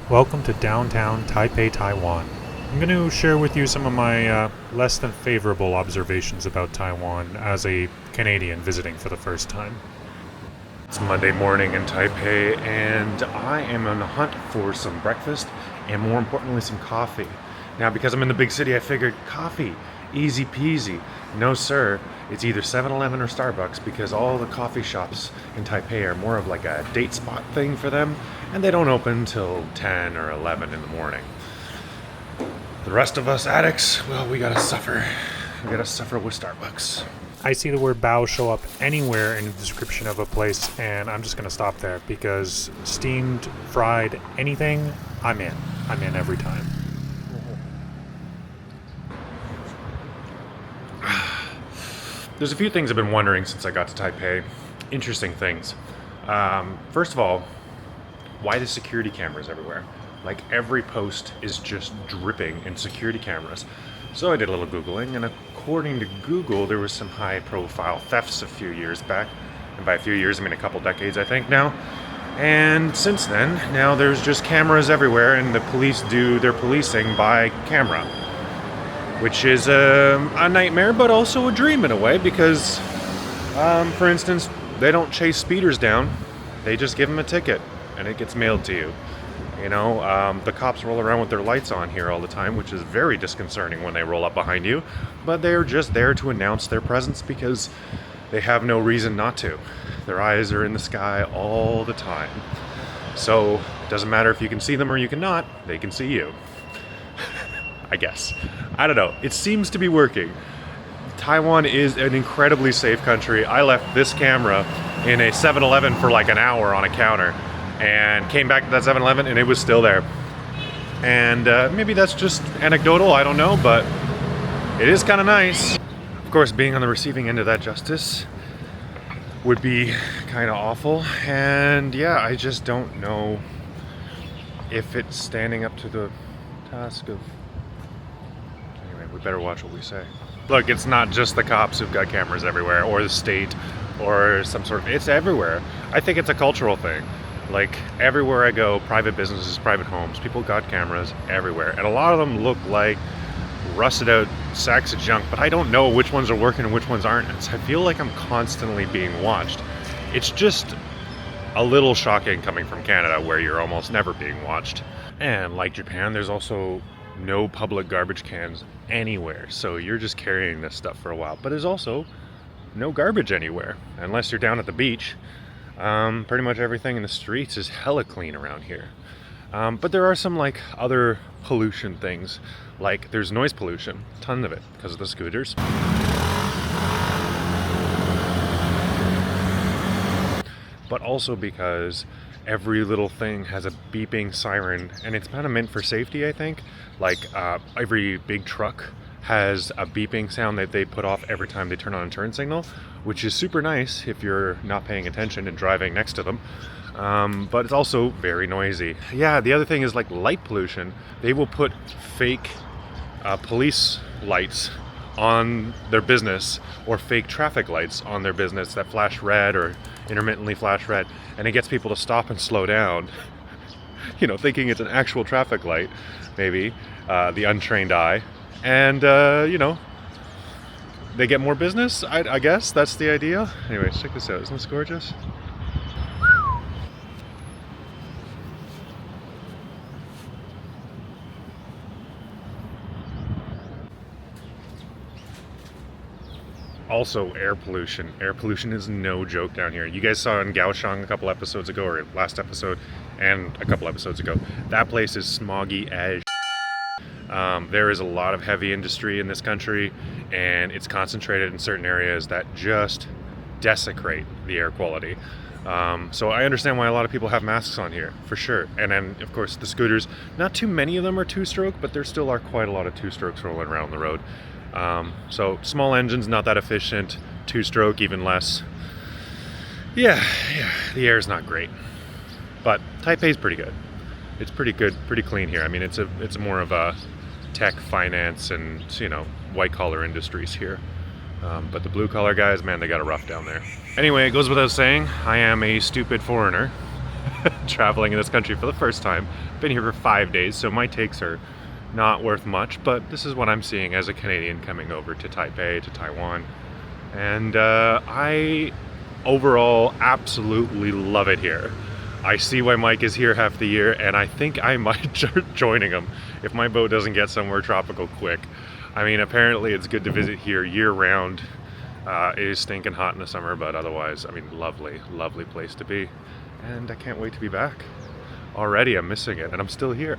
Welcome to downtown Taipei, Taiwan. I'm going to share with you some of my less than favorable observations about Taiwan as a Canadian visiting for the first time. It's Monday morning in Taipei, and I am on the hunt for some breakfast and, more importantly, some coffee. Now, because I'm in the big city, I figured coffee, easy peasy. No, sir. It's either 7-Eleven or Starbucks because all the coffee shops in Taipei are more of like a date spot thing for them, and they don't open till 10 or 11 in the morning. The rest of us addicts, well, we gotta suffer. We gotta suffer with Starbucks. I see the word bao show up anywhere in the description of a place, and I'm just gonna stop there because steamed, fried, anything, I'm in. I'm in every time. There's a few things I've been wondering since I got to Taipei. Interesting things. First of all, why the security cameras everywhere? Like every post is just dripping in security cameras. So I did a little Googling, and according to Google, there was some high-profile thefts a few years back. And by a few years, I mean a couple decades, I think, now. And since then, now there's just cameras everywhere, and the police do their policing by camera. Which is a nightmare, but also a dream in a way, because, for instance, they don't chase speeders down. They just give them a ticket, and it gets mailed to you. You know, the cops roll around with their lights on here all the time, which is very disconcerting when they roll up behind you. But they're just there to announce their presence because they have no reason not to. Their eyes are in the sky all the time. So, it doesn't matter if you can see them or you cannot, they can see you. I guess. I don't know. It seems to be working. Taiwan is an incredibly safe country. I left this camera in a 7-Eleven for like an hour on a counter and came back to that 7-Eleven and it was still there. And maybe that's just anecdotal, I don't know, but it is kind of nice. Of course, being on the receiving end of that justice would be kind of awful. And yeah, I just don't know if it's standing up to the task of... We better watch what we say. Look, it's not just the cops who've got cameras everywhere, or the state, or some sort of... It's everywhere. I think it's a cultural thing. Like, everywhere I go, private businesses, private homes, people got cameras everywhere. And a lot of them look like rusted out sacks of junk, but I don't know which ones are working and which ones aren't. And so I feel like I'm constantly being watched. It's just a little shocking coming from Canada, where you're almost never being watched. And like Japan, there's also no public garbage cans anywhere, so you're just carrying this stuff for a while. But there's also no garbage anywhere unless you're down at the beach. Pretty much everything in the streets is hella clean around here. But there are some like other pollution things, like there's noise pollution, a ton of it because of the scooters. But also because every little thing has a beeping siren, and it's kind of meant for safety, I think. Like every big truck has a beeping sound that they put off every time they turn on a turn signal, which is super nice if you're not paying attention and driving next to them. But it's also very noisy. Yeah, the other thing is like light pollution. They will put fake police lights on their business, or fake traffic lights on their business that flash red or intermittently flash red, and it gets people to stop and slow down, you know, thinking it's an actual traffic light, maybe, the untrained eye, and you know, they get more business, I guess that's the idea. Anyways, check this out. Isn't this gorgeous? Also, air pollution. Air pollution is no joke down here. You guys saw in Kaohsiung a couple episodes ago, or last episode, and a couple episodes ago. That place is smoggy as there is a lot of heavy industry in this country, and it's concentrated in certain areas that just desecrate the air quality. So I understand why a lot of people have masks on here, for sure. And then, of course, the scooters. Not too many of them are two-stroke, but there still are quite a lot of two-strokes rolling around the road. So small engines, not that efficient. Two-stroke, even less. Yeah, the air's not great. But Taipei's pretty good. It's pretty good, pretty clean here. I mean, it's more of a tech, finance, and, you know, white-collar industries here. But the blue-collar guys, man, they got it rough down there. Anyway, it goes without saying, I am a stupid foreigner. traveling in this country for the first time. Been here for 5 days, so my takes are not worth much, but this is what I'm seeing as a Canadian coming over to Taipei, to Taiwan. And I overall absolutely love it here. I see why Mike is here half the year, and I think I might start joining him if my boat doesn't get somewhere tropical quick. I mean, apparently it's good to visit here year-round. It is stinking hot in the summer, but otherwise, I mean, lovely, lovely place to be. And I can't wait to be back. Already I'm missing it, and I'm still here.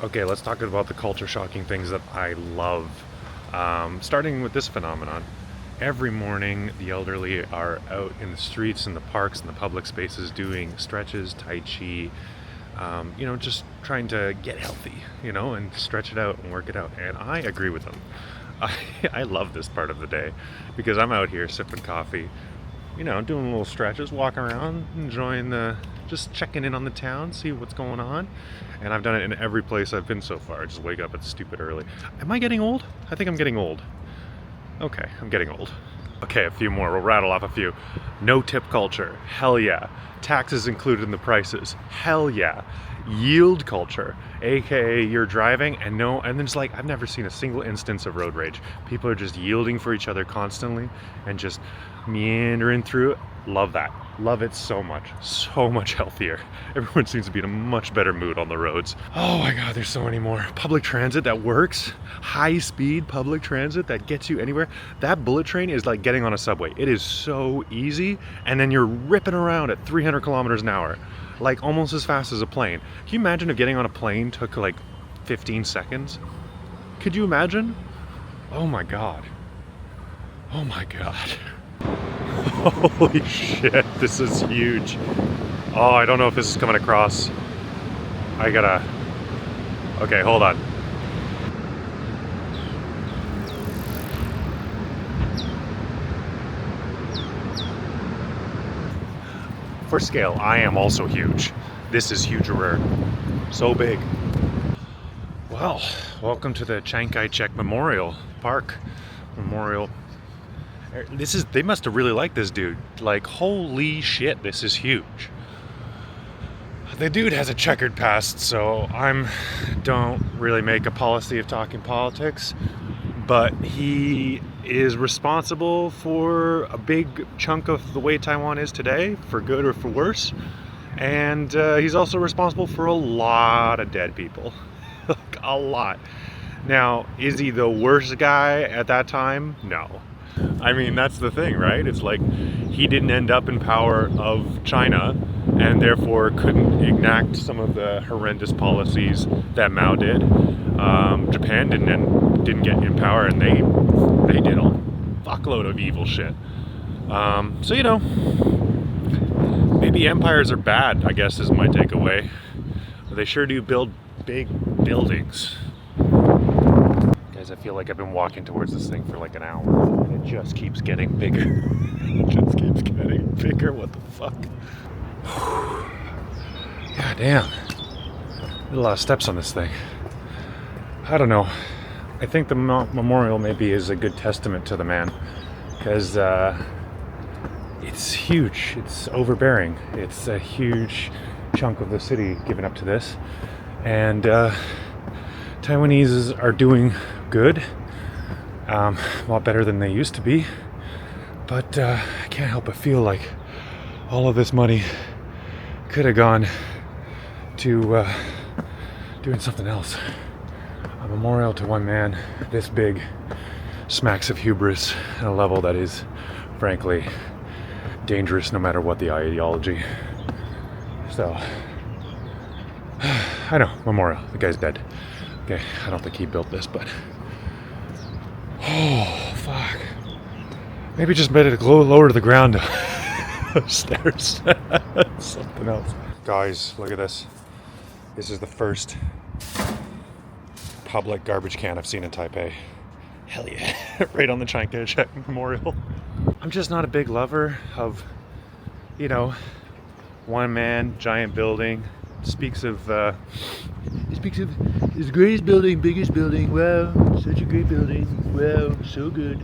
Okay, let's talk about the culture shocking things that I love. Starting with this phenomenon. Every morning, the elderly are out in the streets and the parks and the public spaces doing stretches, Tai Chi, just trying to get healthy, and stretch it out and work it out. And I agree with them. I love this part of the day because I'm out here sipping coffee, doing little stretches, walking around, enjoying just checking in on the town, see what's going on. And I've done it in every place I've been so far. I just wake up at stupid early. Am I getting old? I think I'm getting old. Okay, I'm getting old. Okay, a few more. We'll rattle off a few. No tip culture. Hell yeah. Taxes included in the prices. Hell yeah. Yield culture, aka you're driving and then it's like I've never seen a single instance of road rage. People are just yielding for each other constantly and just meandering through it. Love that. Love it so much. So much healthier. Everyone seems to be in a much better mood on the roads. Oh my god, there's so many more. Public transit that works. High speed public transit that gets you anywhere. That bullet train is like getting on a subway. It is so easy, and then you're ripping around at 300 kilometers an hour. Like almost as fast as a plane. Can you imagine if getting on a plane took like 15 seconds? Could you imagine? Oh my god. Oh my god. Holy shit, this is huge. Oh, I don't know if this is coming across. Okay, hold on. For scale, I am also huge. This is huger. So big. Well, welcome to the Chiang Kai-shek Memorial Park. They must have really liked this dude. Like, holy shit, this is huge. The dude has a checkered past, so don't really make a policy of talking politics, but he is responsible for a big chunk of the way Taiwan is today, for good or for worse, and he's also responsible for a lot of dead people. Like, a lot. Now, is he the worst guy at that time? No. I mean, that's the thing, right? It's like he didn't end up in power of China and therefore couldn't enact some of the horrendous policies that Mao did. Japan didn't get in power, and they did a fuckload of evil shit. So, maybe empires are bad, I guess is my takeaway. But they sure do build big buildings. Guys, I feel like I've been walking towards this thing for like an hour, and it just keeps getting bigger. It just keeps getting bigger. What the fuck? God damn. There's a lot of steps on this thing. I don't know. I think the memorial maybe is a good testament to the man, because it's huge. It's overbearing. It's a huge chunk of the city given up to this, and Taiwanese are doing good, a lot better than they used to be, but I can't help but feel like all of this money could have gone to doing something else. A memorial to one man this big smacks of hubris at a level that is, frankly, dangerous no matter what the ideology. So, I know, memorial, the guy's dead. Okay, I don't think he built this, but oh, fuck. Maybe just better to go lower to the ground upstairs. Something else. Guys, look at this. This is the first public garbage can I've seen in Taipei. Hell yeah. Right on the Chiang Kai-shek Memorial. I'm just not a big lover of, one man, giant building. Speaks of his greatest building, biggest building. Wow, such a great building. Wow, so good.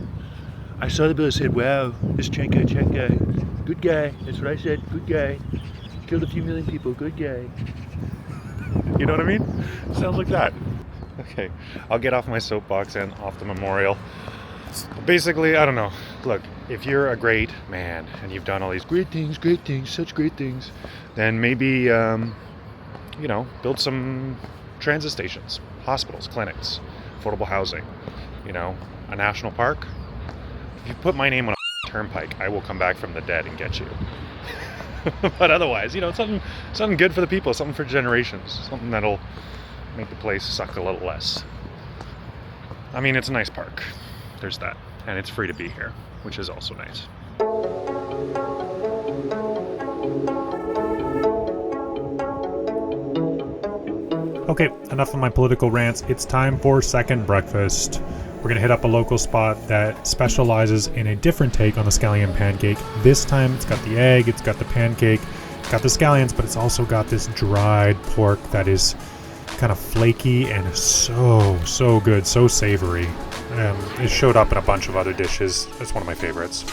I saw the bill and said, wow, this Chiang Kai-shek guy, good guy. That's what I said, good guy. Killed a few million people, good guy. You know what I mean? Sounds like that. Okay, I'll get off my soapbox and off the memorial. Basically, I don't know. Look, if you're a great man and you've done all these great things, such great things, then maybe, build some transit stations, hospitals, clinics, affordable housing, a national park. If you put my name on a turnpike, I will come back from the dead and get you. But otherwise, something good for the people, something for generations, something that'll make the place suck a little less. I mean, it's a nice park. There's that. And it's free to be here, which is also nice. Okay, enough of my political rants. It's time for second breakfast. We're going to hit up a local spot that specializes in a different take on the scallion pancake. This time it's got the egg, it's got the pancake, it's got the scallions, but it's also got this dried pork that is kind of flaky and so good, so savory. It showed up in a bunch of other dishes. It's one of my favorites.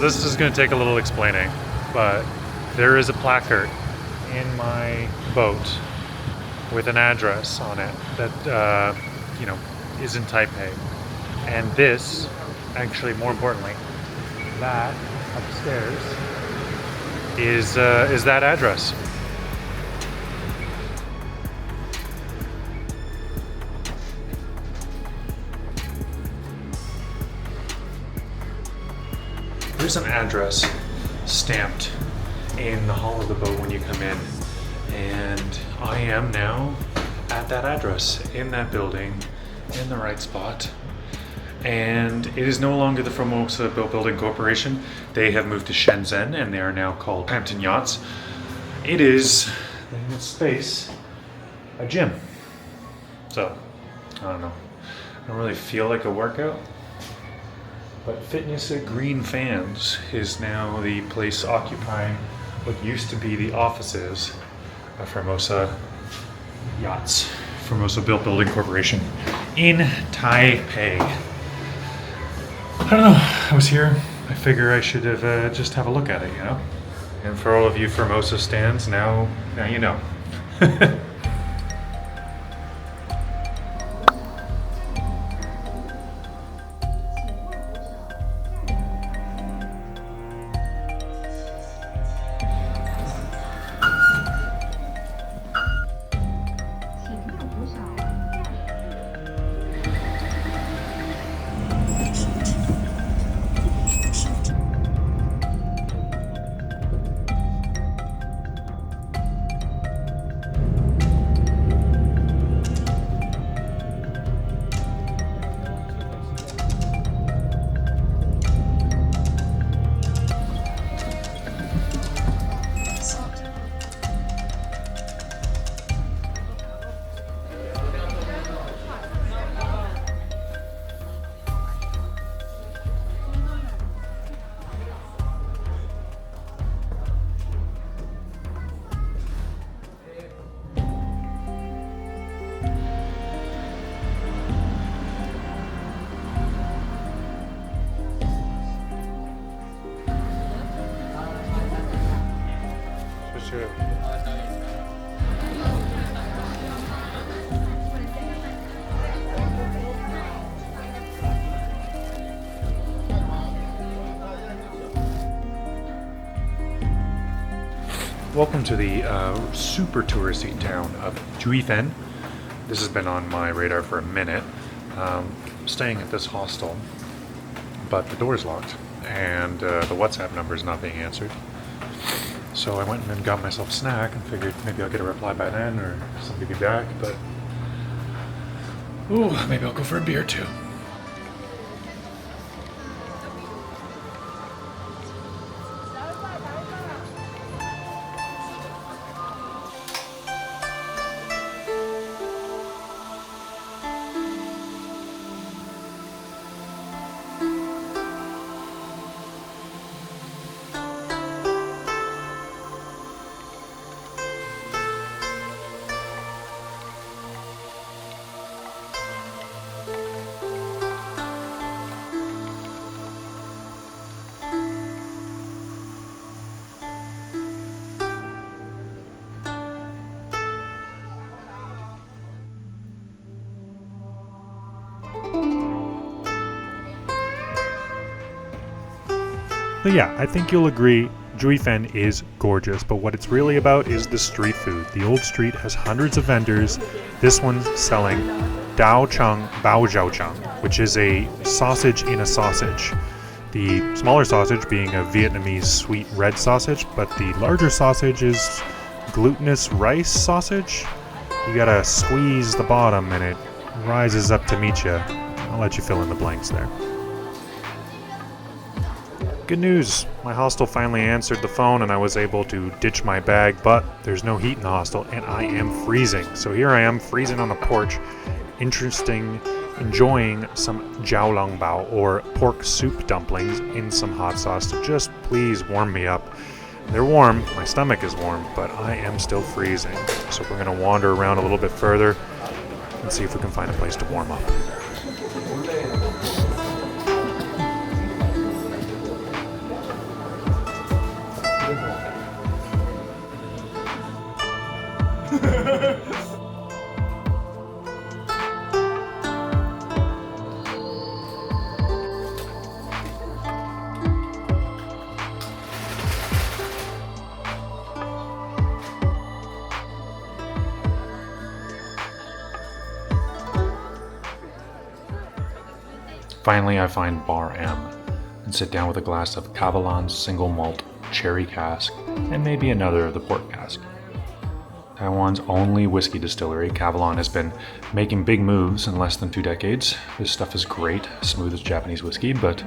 This is going to take a little explaining, but there is a placard in my boat with an address on it that, is in Taipei. And this, actually more importantly, that upstairs is that address. There's an address stamped in the hull of the boat when you come in, and I am now at that address, in that building, in the right spot. And it is no longer the Formosa Boat Building Corporation. They have moved to Shenzhen, and they are now called Hampton Yachts. It is, in its space, a gym. So, I don't know. I don't really feel like a workout. But Fitness at Green Fans is now the place occupying what used to be the offices of Formosa Yachts, Formosa Boat Building Corporation in Taipei. I don't know, I was here, I figure I should have just have a look at it, And for all of you Formosa stands, now you know. shit. Welcome to the super touristy town of Jiufen. This has been on my radar for a minute. I'm staying at this hostel, but the door's locked and the WhatsApp number is not being answered. So I went and got myself a snack and figured maybe I'll get a reply by then or somebody be back, but ooh, maybe I'll go for a beer too. So yeah, I think you'll agree Jiufen is gorgeous, but what it's really about is the street food. The old street has hundreds of vendors. This one's selling Dao Chang Bao Zhao Chang, which is a sausage in a sausage. The smaller sausage being a Vietnamese sweet red sausage, but the larger sausage is glutinous rice sausage. You gotta squeeze the bottom and it rises up to meet you. I'll let you fill in the blanks there. Good news, my hostel finally answered the phone and I was able to ditch my bag, but there's no heat in the hostel and I am freezing. So here I am freezing on the porch, enjoying some jiaolongbao or pork soup dumplings in some hot sauce to just please warm me up. They're warm, my stomach is warm, but I am still freezing. So we're gonna wander around a little bit further and see if we can find a place to warm up. Finally, I find Bar M and sit down with a glass of Cavalon's single malt cherry cask and maybe another of the port cask. Taiwan's only whiskey distillery, Cavalon, has been making big moves in less than 2 decades. This stuff is great, smooth as Japanese whiskey, but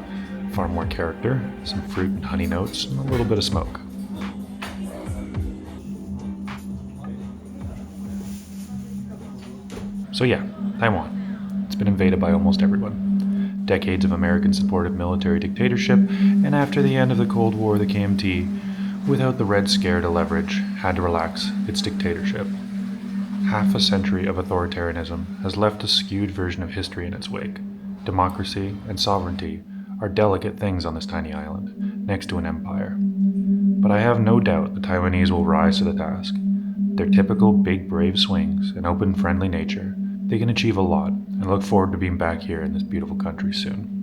far more character, some fruit and honey notes, and a little bit of smoke. So yeah, Taiwan. It's been invaded by almost everyone. Decades of American-supported military dictatorship, and after the end of the Cold War, the KMT, without the Red Scare to leverage, had to relax its dictatorship. Half a century of authoritarianism has left a skewed version of history in its wake. Democracy and sovereignty are delicate things on this tiny island, next to an empire. But I have no doubt the Taiwanese will rise to the task. Their typical big brave swings and open friendly nature, they can achieve a lot and look forward to being back here in this beautiful country soon.